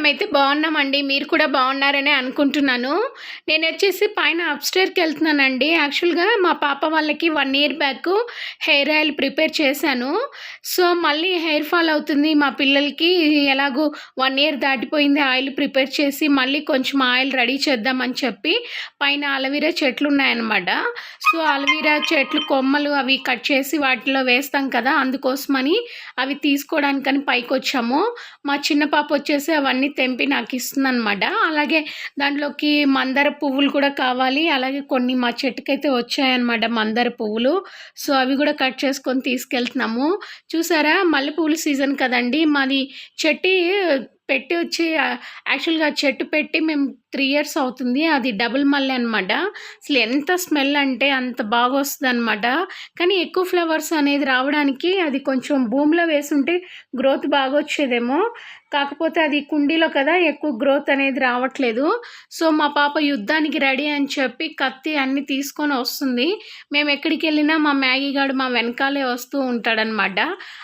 మేమైతే బాగున్నామండి. మీరు కూడా బాగున్నారనే అనుకుంటున్నాను. నేనొచ్చేసి పైన అప్‌స్టైర్‌కెళ్తున్నానండి. యాక్చువల్‌గా మా పాప వాళ్ళకి 1 year back hair oil prepare చేశాను. సో, మళ్ళీ హెయిర్ ఫాల్ అవుతుంది. మా పిల్లలకి ఎలాగో 1 ఇయర్ దాటిపోయింది ఆయిల్ ప్రిపేర్ చేసి, మళ్ళీ కొంచెం ఆయిల్ రెడీ చేద్దామని చెప్పి పైన అలోవెరా చెట్లున్నాయన్నమాట. సో, అలోవెరా చెట్లు కొమ్మలు అవి కట్ చేసి వాటిలో వేస్తాం కదా! అందుకోసమని అవి తీసుకోవడానికని పైకొచ్చాము. మా చిన్న పాప వచ్చేసి అవన్నీ తెంపి నాకిస్తుందనమాట. అలాగే దాంట్లోకి మందార పువ్వులు కూడా కావాలి. అలాగే కొన్ని మా చెట్టుకైతే వచ్చాయన్నమాట మందార పువ్వులు. సో, అవి కూడా కట్ చేసుకొని తీసుకెళ్తున్నాము. చూసారా మల్లెపూల సీజన్ కదండీ! మాది చెట్టి పెట్టి వచ్చి యాక్చువల్‌గా చెట్టు పెట్టి మేము 3 ఇయర్స్ అవుతుంది. అది డబుల్ మల్లె అనమాట. అసలు ఎంత స్మెల్ అంటే అంత బాగొస్తదనమాట. కానీ ఎక్కువ ఫ్లవర్స్ అనేది రావడానికి అది కొంచెం భూమిలో వేసుంటే గ్రోత్ బాగొచ్చేదేమో. కాకపోతే అది కుండీలో కదా ఎక్కువ గ్రోత్ అనేది రావట్లేదు. సో, మా పాప యుద్ధానికి రెడీ అని చెప్పి కత్తి అన్నీ తీసుకొని వస్తుంది. మేమెక్కడికెళ్ళినా మా మ్యాగీ గాడు మా వెనకాలే వస్తూ ఉంటాడనమాట.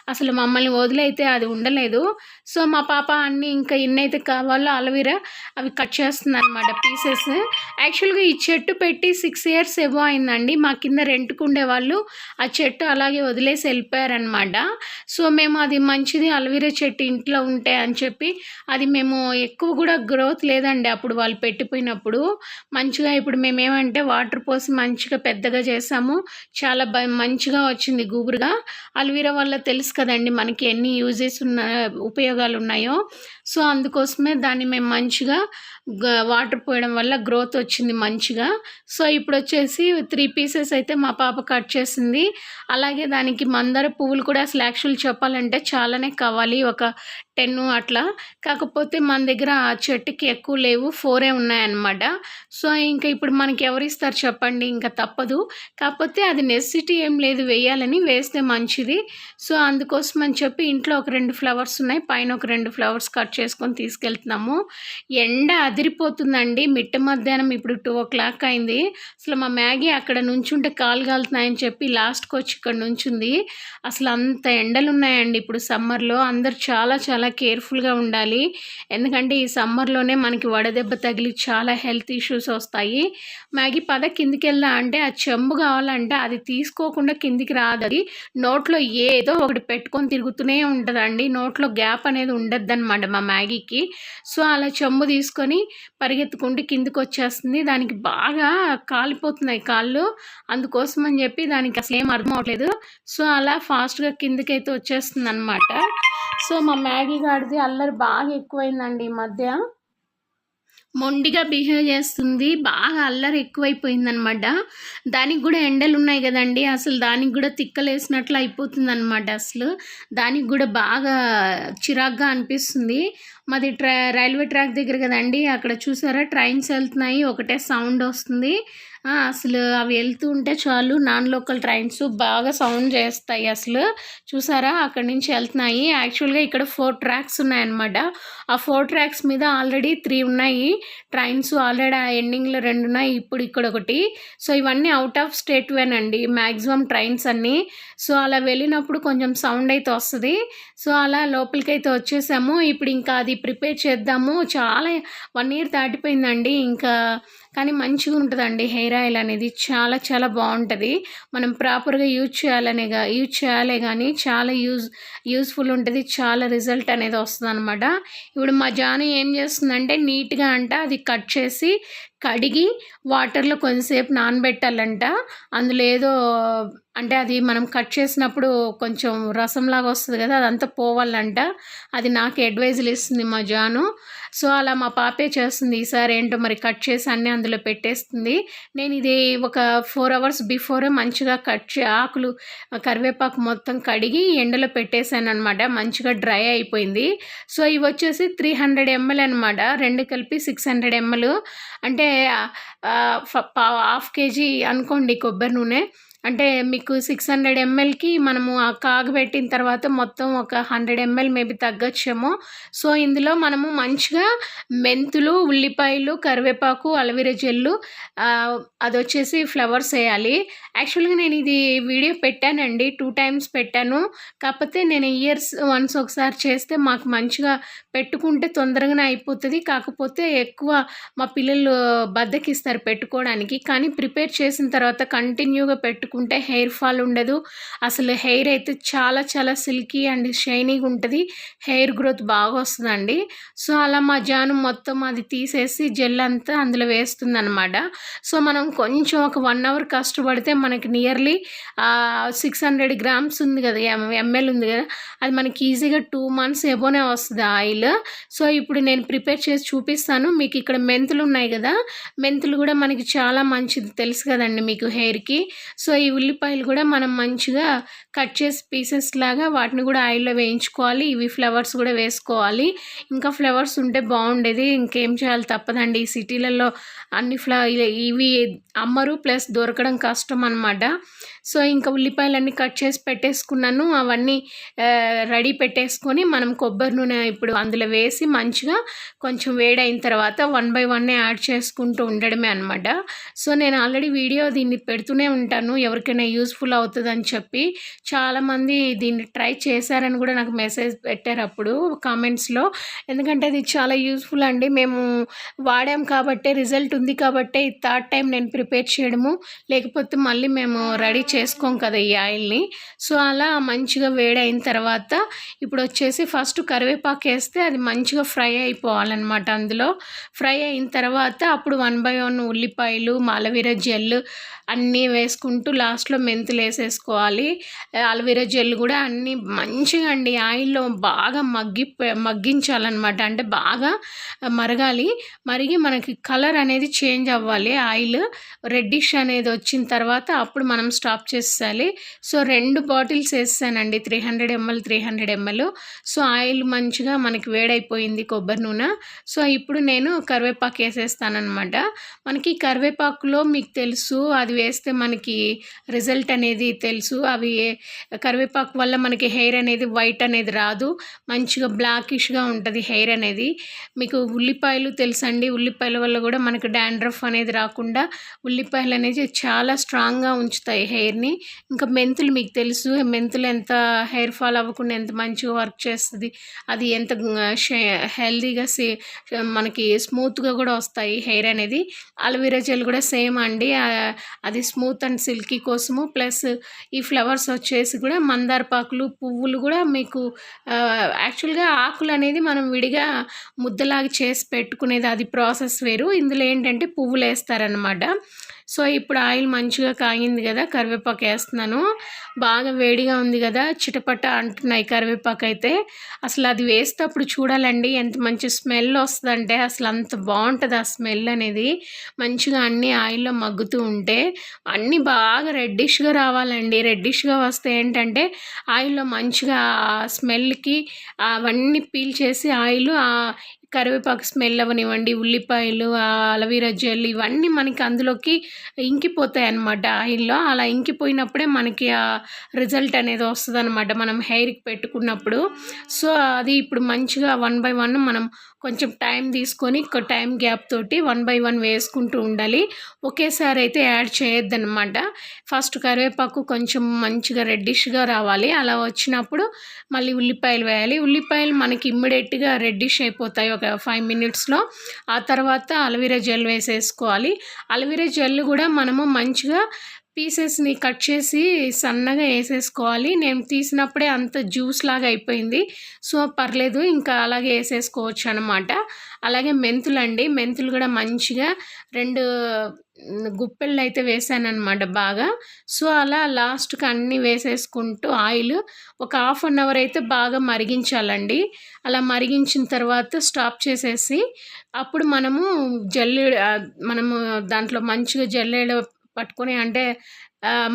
అసలు మమ్మల్ని వదిలైతే అది ఉండలేదు. సో, మా పాప అన్నీ ఇంకా ఎన్నైతే కావాలో అలోవెరా అవి కట్ చేస్తుందనమాట పీసెస్. యాక్చువల్‌గా ఈ చెట్టు పెట్టి 6 ఇయర్స్ ఎబో అయిందండి. మా కింద రెంట్‌కుండేవాళ్ళు ఆ చెట్టు అలాగే వదిలేసి వెళ్ళిపోయారనమాట. సో, మేము అది మంచిది అలోవెరా చెట్టు ఇంట్లో ఉంటే అని చెప్పి అది మేము ఎక్కువ కూడా గ్రోత్ లేదండి అప్పుడు వాళ్ళు పెట్టిపోయినప్పుడు. మంచిగా ఇప్పుడు మేమేమంటే వాటర్ పోసి మంచిగా పెద్దగా చేసాము. చాలా మంచిగా వచ్చింది గుబురుగా. అలోవెరా వల్ల తెలుసు కదండీ మనకి ఎన్ని ఉపయోగాలున్నాయో. సో, అందుకోసమే దాన్ని మేము మంచిగా వాటర్ పోయడం వల్ల గ్రోత్ వచ్చింది మంచిగా. సో, ఇప్పుడొచ్చేసి 3 పీసెస్ అయితే మా పాప కట్ చేసింది. అలాగే దానికి మందార పువ్వులు కూడా అసలు యాక్చువల్ చెప్పాలంటే చాలానే కావాలి. ఒక 10 అట్లా. కాకపోతే మన దగ్గర ఆ చెట్టుకి ఎక్కువ లేవు. 4 ఉన్నాయన్నమాట. సో, ఇంకా ఇప్పుడు మనకి ఎవరిస్తారు చెప్పండి? ఇంక తప్పదు. కాకపోతే అది నెసెసిటీ ఏం లేదు వేయాలని. వేస్తే మంచిది. సో, అందుకోసం అని చెప్పి ఇంట్లో ఒక 2 ఫ్లవర్స్ ఉన్నాయి. పైన ఒక 2 ఫ్లవర్స్ కట్ చేసుకొని తీసుకెళ్తున్నాము. ఎండ అదిరిపోతుందండి. మిట్ట మధ్యాహ్నం ఇప్పుడు 2:00 అయింది. అసలు మా మ్యాగీ అక్కడ నుంచుంటే కాళ్ళు కాలుతున్నాయని చెప్పి లాస్ట్‌కొచ్చి ఇక్కడ నుంచుంది. అసలు అంత ఎండలున్నాయండి ఇప్పుడు సమ్మర్‌లో. అందరూ చాలా చాలా కేర్‌ఫుల్‌గా ఉండాలి. ఎందుకంటే ఈ సమ్మర్‌లోనే మనకి వడదెబ్బ తగిలి చాలా హెల్త్ ఇష్యూస్ వస్తాయి. మ్యాగీ పద కిందికెళ్దాం అంటే ఆ చెంబు కావాలంటే అది తీసుకోకుండా కిందికి రాదది. నోట్లో ఏదో ఒకటి పెట్టుకొని తిరుగుతూనే ఉంటదండి. నోట్లో గ్యాప్ అనేది ఉండద్దనమాట మా మ్యాగీకి. సో, అలా చెంబు తీసుకొని పరిగెత్తుకుంటూ కిందకొచ్చేస్తుంది. దానికి బాగా కాలిపోతున్నాయి కాళ్ళు. అందుకోసం అని చెప్పి దానికి అసలేం అర్థం అవ్వట్లేదు. సో, అలా ఫాస్ట్‌గా కిందకైతే వచ్చేస్తుందనమాట. సో, మా మ్యాగీ గాడిది అల్లరి బాగా ఎక్కువైందండి ఈ మధ్య. మొండిగా బిహేవ్ చేస్తుంది. బాగా అల్లరి ఎక్కువైపోయిందనమాట. దానికి గూడా ఎండలున్నాయి గదండీ! అసలు దానికి గూడా తిక్కలేసినట్లు అయిపోతుందనమాట అసలు. దానికి గూడా బాగా చిరాకుగా అనిపిస్తుంది. మాది రైల్వే ట్రాక్ దగ్గర గదండీ! అక్కడ చూసారా ట్రైన్స్ ఎళ్తున్నాయి. ఒకటే సౌండ్ ఒస్తుంది. అసలు అవి వెళ్తూ ఉంటే చాలు నాన్ లోకల్ ట్రైన్స్ బాగా సౌండ్ చేస్తాయి అసలు. చూసారా అక్కడి నుంచి ఎళ్తున్నాయి. యాక్చువల్‌గా ఇక్కడ 4 ట్రాక్స్ ఉన్నాయన్నమాట. ఆ 4 ట్రాక్స్ మీద ఆల్రెడీ 3 ఉన్నాయి. ట్రైన్స్ ఆల్రెడీ ఆ ఎండింగ్‌లో 2 ఉన్నాయి. ఇప్పుడు ఇక్కడొకటి. సో, ఇవన్నీ ఔట్ ఆఫ్ స్టేట్‌వేనండి మాక్సిమం ట్రైన్స్ అన్నీ. సో, అలా వెళ్ళినప్పుడు కొంచెం సౌండ్ అయితే వస్తది. సో, అలా లోపలికైతే వచ్చేసాము. ఇప్పుడు ఇంకా అది ప్రిపేర్ చేద్దాము. చాలా 1 ఇయర్ దాటిపోయిందండి. ఇంకా కానీ మంచిగా ఉంటదండి హెయిర్ ఆయిల్ అనేది. చాలా చాలా బావుంటది. మనం ప్రాపర్‌గా యూజ్ చేయాలే గానీ చాలా యూజ్‌ఫుల్ ఉంటది. చాలా రిజల్ట్ అనేది వస్తదనమాట. ఇప్పుడు మా జాను ఏం చేస్తుందంటే నీట్‌గా అది కట్ చేసి, కడిగి వాటర్‌లో కొంచెంసేపు నానబెట్టాలంట. అందులో ఏదో అంటే అది మనం కట్ చేసినప్పుడు కొంచెం రసంలాగా వస్తది గదా! అదంతా పోవాలంట. అది నాకు అడ్వైజులు ఇస్తుంది మా జాను. సో, అలా మా పాపే చేస్తుంది. ఈసారి ఏంటో మరి కట్ చేసి అన్నీ అందులో పెట్టేస్తుంది. నేను ఇది ఒక 4 అవర్స్ బిఫోరే మంచిగా ఆకులు కరివేపాకు మొత్తం కడిగి ఎండలో పెట్టేసాననమాట. మంచిగా డ్రై అయిపోయింది. సో, ఇవొచ్చేసి 300 ఎంఎల్ అనమాట. 2 కలిపి 600 ఎంఎల్. అంటే హాఫ్ కేజీ అనుకోండి కొబ్బరి నూనె. అంటే మీకు 600 ఎంఎల్‌కి మనము ఆ కాగబెట్టిన తర్వాత మొత్తం ఒక 100 ఎంఎల్ మేబీ తగ్గచ్చేమో. సో, ఇందులో మనము మంచిగా మెంతులు, ఉల్లిపాయలు, కరివేపాకు, అలోవెరా జెల్లు అదొచ్చేసి ఫ్లవర్స్ ఎయాలి. యాక్చువల్‌గా నేను ఇది వీడియో పెట్టానండి. 2 టైమ్స్ పెట్టాను. కాకపోతే నేను ఇయర్స్ వన్స్ ఒకసారి చేస్తే మాకు మంచిగా పెట్టుకుంటే తొందరగానే అయిపోతది. కాకపోతే ఎక్కువ మా పిల్లలు బద్ధకిస్తారు పెట్టుకోవడానికి. కానీ ప్రిపేర్ చేసిన తర్వాత కంటిన్యూగా పెట్టుకుంటే హెయిర్ ఫాల్ ఉండదు. అసలు హెయిర్ అయితే చాలా చాలా సిల్కీ అండ్ షైనీగా ఉంటది. హెయిర్ గ్రోత్ బాగా వస్తదండి. సో, అలా మా జాను మొత్తం అది తీసేసి జెల్ అంతా అందులో వేస్తుందనమాట. సో, మనం కొంచెం ఒక 1 అవర్ కష్టపడితే మనకి నియర్లీ 600 గ్రామ్స్ ఉంది కదా! ఎంఎల్ ఉంది కదా! అది మనకి ఈజీగా 2 మంత్స్ ఎబోనే వస్తది ఆయిల్. సో, ఇప్పుడు నేను ప్రిపేర్ చేసి చూపిస్తాను. మీకు ఇక్కడ మెంతులు ఉన్నాయి కదా! మెంతులు కూడా మనకి చాలా మంచిది తెలుసు కదండీ మీకు హెయిర్‌కి. సో, ఈ ఉల్లిపాయలు కూడా మనం మంచిగా కట్ చేసి పీసెస్ లాగా వాటిని కూడా ఆయిల్‌లో వేయించుకోవాలి. ఇవి ఫ్లవర్స్ కూడా వేసుకోవాలి. ఇంకా ఫ్లవర్స్ ఉంటే బాగుండేది. ఇంకేం చేయాలి తప్పదండి. ఈ సిటీలలో అన్ని ఇవి అమ్మరు ప్లస్ దొరకడం కష్టం అనమాట. సో, ఇంకా ఉల్లిపాయలన్నీ కట్ చేసి పెట్టేసుకున్నాను. అవన్నీ రెడీ పెట్టేసుకొని మనం కొబ్బరి నూనె ఇప్పుడు అందులో వేసి మంచిగా కొంచెం వేడైన తర్వాత 1 బై 1 యాడ్ చేసుకుంటూ ఉండడమే అనమాట. సో, నేను ఆల్రెడీ వీడియో దీన్ని పెడుతూనే ఉంటాను. ఎవరికైనా యూజ్‌ఫుల్ అవుతదని చెప్పి. చాలామంది దీన్ని ట్రై చేశారని కూడా నాకు మెసేజ్ పెట్టారు అప్పుడు కామెంట్స్‌లో. ఎందుకంటే అది చాలా యూజ్‌ఫుల్ అండి. మేము వాడాం కాబట్టే రిజల్ట్ ఉంది కాబట్టే ఇది థర్డ్ టైం నేను ప్రిపేర్ చేయడము. లేకపోతే మళ్ళీ మేము రెడీ చేసుకోం కదా ఈ ఆయిల్‌ని. సో, అలా మంచిగా వేడైన తర్వాత ఇప్పుడొచ్చేసి ఫస్ట్ కరివేపాకేస్తే అది మంచిగా ఫ్రై అయిపోవాలనమాట అందులో. ఫ్రై అయిన తర్వాత అప్పుడు 1 బై 1 ఉల్లిపాయలు, అలోవెరా జెల్ అన్నీ వేసుకుంటూ లాస్ట్‌లో మెంతులేసేసుకోవాలి. అలోవెరా జెల్ కూడా అన్నీ మంచిగా అండి ఆయిల్‌లో బాగా మగ్గించాలనమాట. అంటే బాగా మరగాలి. మరిగి మనకి కలర్ అనేది చేంజ్ అవ్వాలి. ఆయిల్ రెడ్డిష్ అనేది వచ్చిన తర్వాత అప్పుడు మనం స్టాప్ చేసేయాలి. సో, 2 బాటిల్స్ ఏసేసానండి. 300 ఎంఎల్, 300 ఎంఎల్. సో, ఆయిల్ మంచిగా మనకి వేడైపోయింది కొబ్బరి నూనె. సో, ఇప్పుడు నేను కరివేపాకు ఏసేస్తాననమాట. మనకి కరివేపాకులో మీకు తెలుసు అది వేస్తే మనకి రిజల్ట్ అనేది తెలుసు. కరివేపాకు వల్ల మనకి హెయిర్ అనేది వైట్ అనేది రాదు. మంచిగా బ్లాకిష్‌గా ఉంటది హెయిర్ అనేది. మీకు ఉల్లిపాయలు తెలుసండి. ఉల్లిపాయల వల్ల కూడా మనకు డాండ్రఫ్ అనేది రాకుండా ఉల్లిపాయలు అనేది చాలా స్ట్రాంగ్‌గా ఉంచుతాయి హెయిర్‌ని. ఇంకా మెంతులు మీకు తెలుసు. మెంతులు ఎంత హెయిర్ ఫాల్ అవ్వకుండా ఎంత మంచిగా వర్క్ చేస్తది. అది ఎంత హెల్తీగా మనకి స్మూత్‌గా కూడా వస్తాయి హెయిర్ అనేది. అలోవెరా జెల్ కూడా సేమ్ అండి. అది స్మూత్ అండ్ సిల్కీ కోసము. ప్లస్ ఈ ఫ్లవర్స్ వచ్చేసి కూడా మందారపాకులు, పువ్వులు కూడా మీకు యాక్చువల్‌గా ఆకులు అనేది మనం విడిగా ముద్దలాగా చేసి పెట్టుకునేది అది ప్రాసెస్ వేరు. ఇందులో ఏంటంటే పువ్వులేస్తారనమాట. సో, ఇప్పుడు ఆయిల్ మంచిగా కాగింది కదా! కరివేపాకు ఏస్తున్నాను. బాగా వేడిగా ఉంది కదా! చిటపట అంటున్నాయి కరివేపాకైతే. అసలు అది వేసేటప్పుడు చూడాలండి ఎంత మంచి స్మెల్ వస్తదంటే అసలు అంత బావుంటది ఆ స్మెల్ అనేది. మంచిగా అన్నీ ఆయిల్‌లో మగ్గుతూ ఉంటే అన్నీ బాగా రెడ్డిష్‌గా రావాలండి. రెడ్డిష్‌గా వస్తే ఏంటంటే ఆయిల్‌లో మంచిగా స్మెల్‌కి అవన్నీ పీల్చేసి ఆయిలు కరివేపాకు స్మెల్ అవ్వనివ్వండి, ఉల్లిపాయలు, అలోవెరా జెల్ ఇవన్నీ మనకి అందులోకి ఇంకిపోతాయన్నమాట ఆయిల్‌లో. అలా ఇంకిపోయినప్పుడే మనకి ఆ రిజల్ట్ అనేది వస్తదనమాట మనం హెయిర్‌కి పెట్టుకున్నప్పుడు. సో, అది ఇప్పుడు మంచిగా 1 బై 1 మనం కొంచెం టైం తీసుకొని టైం గ్యాప్ తోటి 1 బై 1 వేసుకుంటూ ఉండాలి. ఒకేసారి అయితే యాడ్ చేయొద్దనమాట. ఫస్ట్ కరివేపాకు కొంచెం మంచిగా రెడ్డిష్‌గా రావాలి. అలా వచ్చినప్పుడు మళ్ళీ ఉల్లిపాయలు వేయాలి. ఉల్లిపాయలు మనకి ఇమ్మీడియేట్‌గా రెడ్డిష్ అయిపోతాయి ఒక 5 మినిట్స్‌లో. ఆ తర్వాత అలోవెరా జెల్ వేసేసుకోవాలి. అలోవెరా జెల్ కూడా మనము మంచిగా పీసెస్‌ని కట్ చేసి సన్నగా ఏసేసుకోవాలి. నేను తీసినప్పుడే అంత జ్యూస్ లాగా అయిపోయింది. సో, పర్లేదు ఇంకా అలాగే ఏసేసుకోవచ్చనమాట. అలాగే మెంతులండి. మెంతులు కూడా మంచిగా 2 గుప్పెళ్ళైతే వేసాననమాట బాగా. సో, అలా లాస్ట్‌కి అన్నీ వేసేసుకుంటూ ఆయిల్ ఒక హాఫ్ అన్ అవర్ అయితే బాగా మరిగించాలండి. అలా మరిగించిన తర్వాత స్టాప్ చేసేసి అప్పుడు మనము మనము దాంట్లో మంచిగా జల్లెడ పట్టుకొని అంటే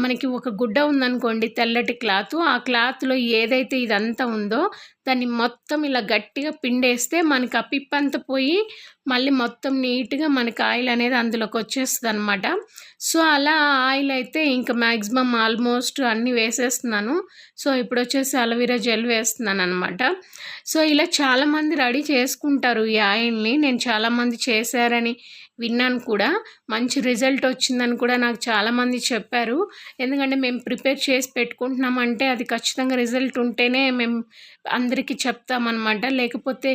మనకి ఒక గుడ్డ ఉందనుకోండి తెల్లటి క్లాతు. ఆ క్లాత్‌లో ఏదైతే ఇదంతా ఉందో దాన్ని మొత్తం ఇలా గట్టిగా పిండేస్తే మనకి ఆ పిప్పంతా పోయి మళ్ళీ మొత్తం నీట్‌గా మనకి ఆయిల్ అనేది అందులోకొచ్చేస్తదనమాట. సో, అలా ఆయిల్ అయితే ఇంక మాక్సిమం ఆల్మోస్ట్ అన్నీ వేసేస్తున్నాను. సో, ఇప్పుడొచ్చేసి అలోవెరా జెల్ వేస్తున్నాననమాట. సో, ఇలా చాలామంది రెడీ చేసుకుంటారు ఈ ఆయిల్‌ని. నేను చాలామంది చేశారని విన్నాను కూడా. మంచి రిజల్ట్ వచ్చిందని కూడా నాకు చాలామంది చెప్పారు. ఎందుకంటే మేము ప్రిపేర్ చేసి పెట్టుకుంటున్నామంటే అది ఖచ్చితంగా రిజల్ట్ ఉంటేనే మేము అందరికీ చెప్తామనమాట. లేకపోతే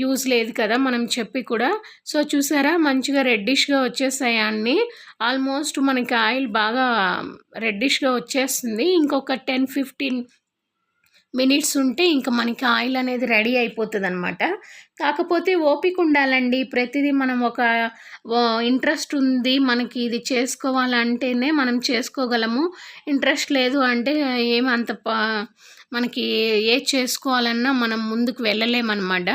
యూజ్ లేదు కదా మనం చెప్పి కూడా. సో, చూసారా మంచిగా రెడ్డిష్‌గా వచ్చేసాయి అన్నీ. ఆల్మోస్ట్ మనకి ఆయిల్ బాగా రెడ్డిష్‌గా వచ్చేస్తుంది. ఇంకొక 10, 15 మినిట్స్ ఉంటే ఇంక మనకి ఆయిల్ అనేది రెడీ అయిపోతదనమాట. కాకపోతే ఓపిక ఉండాలండి. ప్రతిదీ మనం ఒక ఇంట్రెస్ట్ ఉంది మనకి ఇది చేసుకోవాలంటేనే మనం చేసుకోగలము. ఇంట్రెస్ట్ లేదు అంటే ఏమి అంత మనకి ఏది చేసుకోవాలన్నా మనం ముందుకు వెళ్ళలేమనమాట.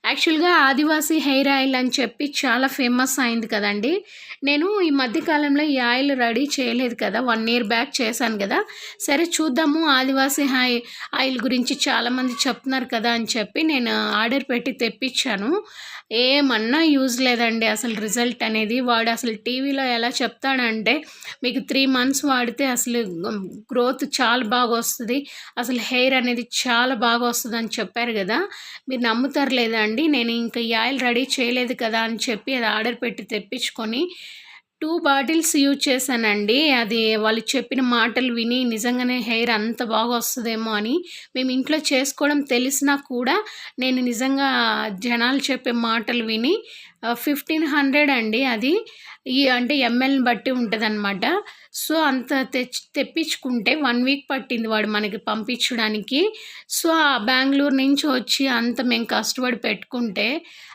యాక్చువల్‌గా ఆదివాసీ హెయిర్ ఆయిల్ అని చెప్పి చాలా ఫేమస్ అయింది కదండీ! నేను ఈ మధ్య కాలంలో ఈ ఆయిల్ రెడీ చేయలేదు కదా! 1 ఇయర్ బ్యాక్ చేశాను గదా! సరే చూద్దాము ఆదివాసీ ఆయిల్ గురించి చాలామంది చెప్తున్నారు కదా అని చెప్పి నేను ఆర్డర్ పెట్టి తెప్పించాను. ఏమన్నా యూజ్ లేదండి అసలు రిజల్ట్ అనేది. వాడు అసలు టీవీలో ఎలా చెప్తాడంటే మీకు 3 మంత్స్ వాడితే అసలు గ్రోత్ చాలా బాగా వస్తది. అసలు హెయిర్ అనేది చాలా బాగా వస్తదని చెప్పారు గదా! మీరు నమ్ముతారో లేదా అండి. నేను ఇంక ఈ ఆయిల్ రెడీ చేయలేదు కదా అని చెప్పి అది ఆర్డర్ పెట్టి తెప్పించుకొని 2 బాటిల్స్ యూజ్ చేశానండి. అది వాళ్ళు చెప్పిన మాటలు విని నిజంగానే హెయిర్ అంత బాగా వస్తదేమో అని. మేము ఇంట్లో చేసుకోవడం తెలిసినా కూడా నేను నిజంగా జనాలు చెప్పే మాటలు విని 1500 అండి అది. అంటే ఎంఎల్‌ని బట్టి ఉంటదనమాట. సో, అంత తెప్పించుకుంటే 1 వీక్ పట్టింది వాడు మనకి పంపించడానికి. సో, బెంగుళూరు నుంచి వచ్చి అంత మేము కష్టపడి పెట్టుకుంటే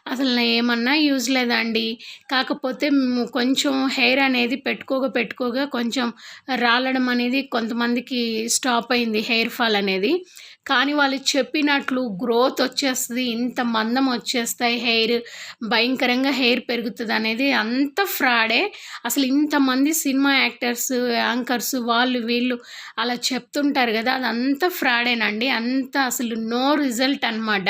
అసలు ఏమన్నా యూజ్ లేదండి. కాకపోతే కొంచెం హెయిర్ అనేది పెట్టుకోగా కొంచెం రాలడం అనేది కొంతమందికి స్టాప్ అయింది హెయిర్ ఫాల్ అనేది. కానీ వాళ్ళు చెప్పినట్లు గ్రోత్ వచ్చేస్తది. ఇంత మందం వచ్చేస్తాయి హెయిర్. భయంకరంగా హెయిర్ పెరుగుతదనేది అంతా ఫ్రాడే. అసలు ఇంతమంది సినిమా యాక్టర్స్, యాంకర్స్ వాళ్ళు వీళ్ళు అలా చెప్తుంటారు గదా! అదంతా ఫ్రాడేనండి. అంతా అసలు నో రిజల్ట్ అనమాట.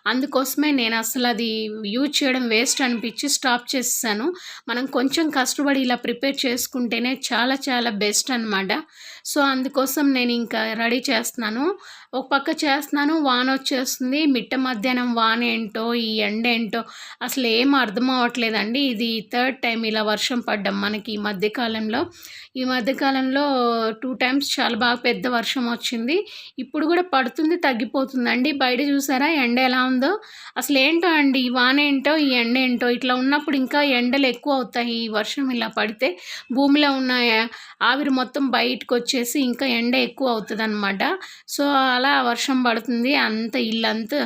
అందుకోసమే నేను అసలు అది యూజ్ చేయడం వేస్ట్ అనిపించి స్టాప్ చేసేసాను. మనం కొంచెం కష్టపడి ఇలా ప్రిపేర్ చేసుకుంటేనే చాలా చాలా బెస్ట్ అనమాట. సో, అందుకోసం నేను ఇంకా రెడీ చేస్తున్నాను. ఒక పక్క చేస్తున్నాను వానొచ్చేస్తుంది. మిట్ట మధ్యాహ్నం వానేంటో, ఈ ఎండేంటో అసలు ఏం అర్థం అవ్వట్లేదండి. ఇది థర్డ్ టైమ్ ఇలా వర్షం పడ్డం మనకి ఈ మధ్య కాలంలో. ఈ మధ్య కాలంలో 2 టైమ్స్ చాలా బాగా పెద్ద వర్షం వచ్చింది. ఇప్పుడు కూడా పడుతుంది, తగ్గిపోతుందండి. బయట చూసారా ఎండ ఎలా ఉందో? అసలేంటో అండి ఈ వానేంటో, ఈ ఎండేంటో ఇట్లా ఉన్నప్పుడు ఇంకా ఎండలు ఎక్కువ అవుతాయి. ఈ వర్షం ఇలా పడితే భూమిలో ఉన్న ఆవిరి మొత్తం బయటకొచ్చేసి ఇంకా ఎండ ఎక్కువ అవుతదనమాట. సో, అలా వర్షం పడుతుంది. అంత ఇల్లంతా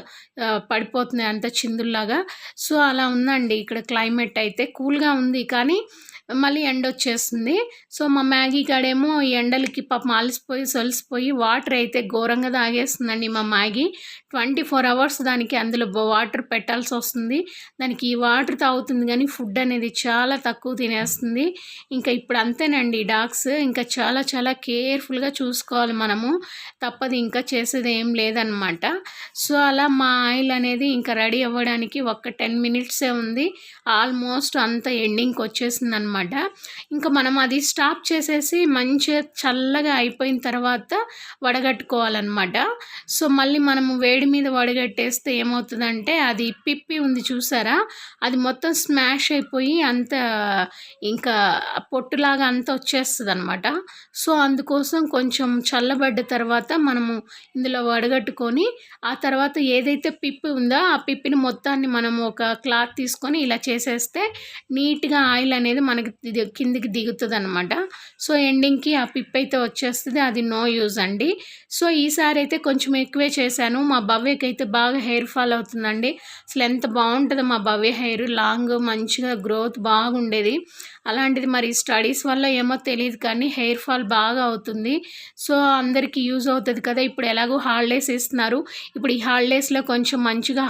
పడిపోతుంది అంతా చిందుల్లాగా. సో, అలా ఉందండి ఇక్కడ క్లైమేట్ అయితే. కూల్‌గా ఉంది కానీ మళ్ళీ ఎండొచ్చేస్తుంది. సో, మా మ్యాగీ కాడేమో ఈ ఎండలకి పాపం అలసిపోయి, సొలిసిపోయి వాటర్ అయితే ఘోరంగా తాగేస్తుందండి మా మ్యాగీ. 24 అవర్స్ దానికి అందులో వాటర్ పెట్టాల్సొస్తుంది. దానికి ఈ వాటర్ తాగుతుంది గానీ ఫుడ్ అనేది చాలా తక్కువ తినేస్తుంది. ఇంకా ఇప్పుడు అంతేనండి డాగ్స్. ఇంకా చాలా చాలా కేర్‌ఫుల్‌గా చూసుకోవాలి మనము. తప్పదు ఇంకా చేసేదేం లేదనమాట. సో, అలా మా ఆయిల్ అనేది ఇంకా రెడీ అవ్వడానికి ఒక్క 10 మినిట్సే ఉంది. ఆల్మోస్ట్ అంతా ఎండింగ్‌కొచ్చేసిందనమాట. ఇంకా మనం అది స్టాప్ చేసేసి మంచిగా చల్లగా అయిపోయిన తర్వాత వడగట్టుకోవాలనమాట. సో, మళ్ళీ మనము వేడి మీద వడగట్టేస్తే ఏమవుతదంటే అది పిప్పి ఉంది చూసారా? అది మొత్తం స్మాష్ అయిపోయి అంతా ఇంకా పొట్టులాగా అంతా వచ్చేస్తదనమాట. సో, అందుకోసం కొంచెం చల్లబడ్డ తర్వాత మనము ఇందులో వడగట్టుకొని ఆ తర్వాత ఏదైతే పిప్పి ఉందో ఆ పిప్పిని మొత్తాన్ని మనము ఒక క్లాత్ తీసుకొని ఇలా చేసేస్తే నీట్‌గా ఆయిల్ అనేది మనకి కిందికి దిగుతదనమాట. సో, ఎండింగ్‌కి ఆ పిప్పయితే వచ్చేస్తది. అది నో యూజ్ అండి. సో, ఈసారి అయితే కొంచెం ఎక్కువే చేశాను. మా భవ్యకైతే బాగా హెయిర్ ఫాల్ అవుతుందండి. అసలు ఎంత బావుంటదో మా భవ్య హెయిర్ లాంగ్ మంచిగా గ్రోత్ బాగుండేది. అలాంటిది మరి స్టడీస్ వల్ల ఏమో తెలీదు కానీ హెయిర్ ఫాల్ బాగా అవుతుంది. సో, అందరికీ యూజ్ అవుతది కదా! ఇప్పుడు ఎలాగో హాలిడేస్ ఇస్తున్నారు. ఇప్పుడు ఈ హాలిడేస్‌లో కొంచెం మంచిగా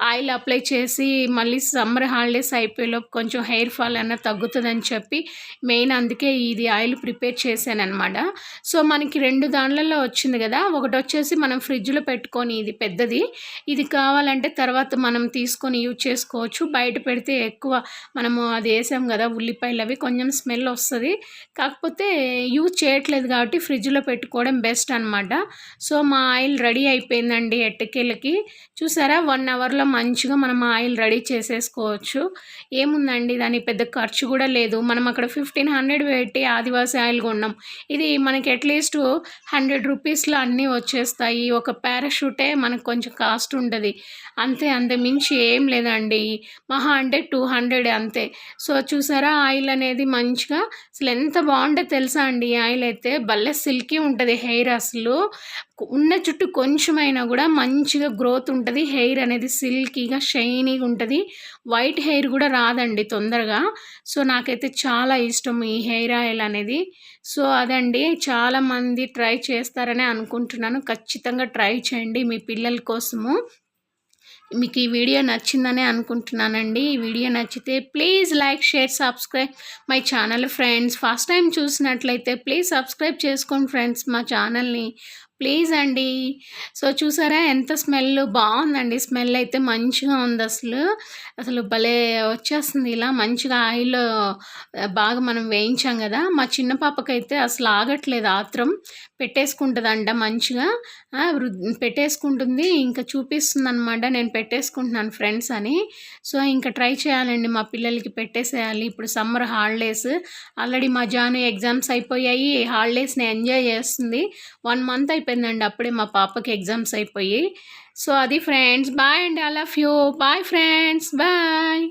ఆయిల్ అప్లై చేసి మళ్ళీ సమ్మర్ హాలిడేస్ అయిపోయేలోపు కొంచెం హెయిర్ ఫాల్ అన్నా తగ్గుతదని చెప్పి మెయిన్ అందుకే ఇది ఆయిల్ ప్రిపేర్ చేశాననమాట. సో, మనకి 2 దాన్లలో వచ్చింది గదా! ఒకటొచ్చేసి మనం ఫ్రిడ్జ్‌లో పెట్టుకొని ఇది పెద్దది. ఇది కావాలంటే తర్వాత మనం తీసుకొని యూజ్ చేసుకోవచ్చు. బయట పెడితే ఎక్కువ మనము అది ఏసాం గదా! ఉల్లిపాయలవి కొంచెం స్మెల్ ఒస్తది. కాకపోతే యూజ్ చేయట్లేదు కాబట్టి ఫ్రిడ్జ్‌లో పెట్టుకోవడం బెస్ట్ అనమాట. సో, మా ఆయిల్ రెడీ అయిపోయిందండి ఎట్టకేలకి. చూసారా 1 అవర్‌లో మంచిగా మనం ఆయిల్ రెడీ చేసేసుకోవచ్చు. ఏముందండి దానికి పెద్ద ఖర్చు గూడా లేదు. మనం అక్కడ 1500 పెట్టి ఆదివాసి ఆయిల్ కొన్నాం. ఇది మనకి అట్‌లీస్ట్ 100 రూపీస్‌లో అన్నీ వచ్చేస్తాయి. ఒక పారాషూటే మనకు కొంచెం కాస్ట్ ఉంటది. అంతే అంతకు మించి ఏం లేదండి. మహా అంటే 200 అంతే. సో, చూసారా ఆయిల్ అనేది మంచిగా అసలెంత బావుంటదో తెలుసా అండి ఈ ఆయిల్ అయితే. భలే సిల్కీ ఉంటది హెయిర్ అసలు. ఉన్న జుట్టు కొంచెమైనా గూడా మంచిగా గ్రోత్ ఉంటది. హెయిర్ అనేది సిల్కీగా, షైనీగా ఉంటది. వైట్ హెయిర్ గూడా రాదండి తొందరగా. సో, నాకైతే చాలా ఇష్టం ఈ హెయిర్ ఆయిల్ అనేది. సో, అదండి చాలామంది ట్రై చేస్తారనే అనుకుంటున్నాను. ఖచ్చితంగా ట్రై చేయండి మీ పిల్లల కోసము. మీకు ఈ వీడియో నచ్చిందనే అనుకుంటున్నానండి. ఈ వీడియో నచ్చితే please like, share, subscribe my channel friends. First time చూసినట్లయితే ప్లీజ్ సబ్స్క్రైబ్ చేసుకోండి ఫ్రెండ్స్ మా ఛానల్‌ని. ప్లీజ్ అండి. సో, చూసారా ఎంత స్మెల్ బావుందండి. స్మెల్ అయితే మంచిగా ఉందసలు. అసలు భలే వచ్చేస్తుంది ఇలా మంచిగా ఆయిల్‌లో బాగా మనం వేయించాం గదా! మా చిన్న పాపకైతే అసలు ఆగట్లేదు ఆత్రం. పెట్టేసుకుంటదంట మంచిగా. పెట్టేసుకుంటుంది. ఇంకా చూపిస్తుందనమాట. నేను పెట్టేసుకుంటున్నాను ఫ్రెండ్స్ అని. సో, ఇంకా ట్రై చేయాలండి మా పిల్లలకి పెట్టేసేయాలి. ఇప్పుడు సమ్మర్ హాలిడేస్. ఆల్రెడీ మా జాను ఎగ్జామ్స్ అయిపోయాయి. హాలిడేస్‌ని ఎంజాయ్ చేస్తుంది. 1 మంత్ అయిపోయిందండి అప్పుడే మా పాపకి ఎగ్జామ్స్ అయిపోయి. సో, అది ఫ్రెండ్స్. బాయ్ అండి. I love you. Bye friends. Bye.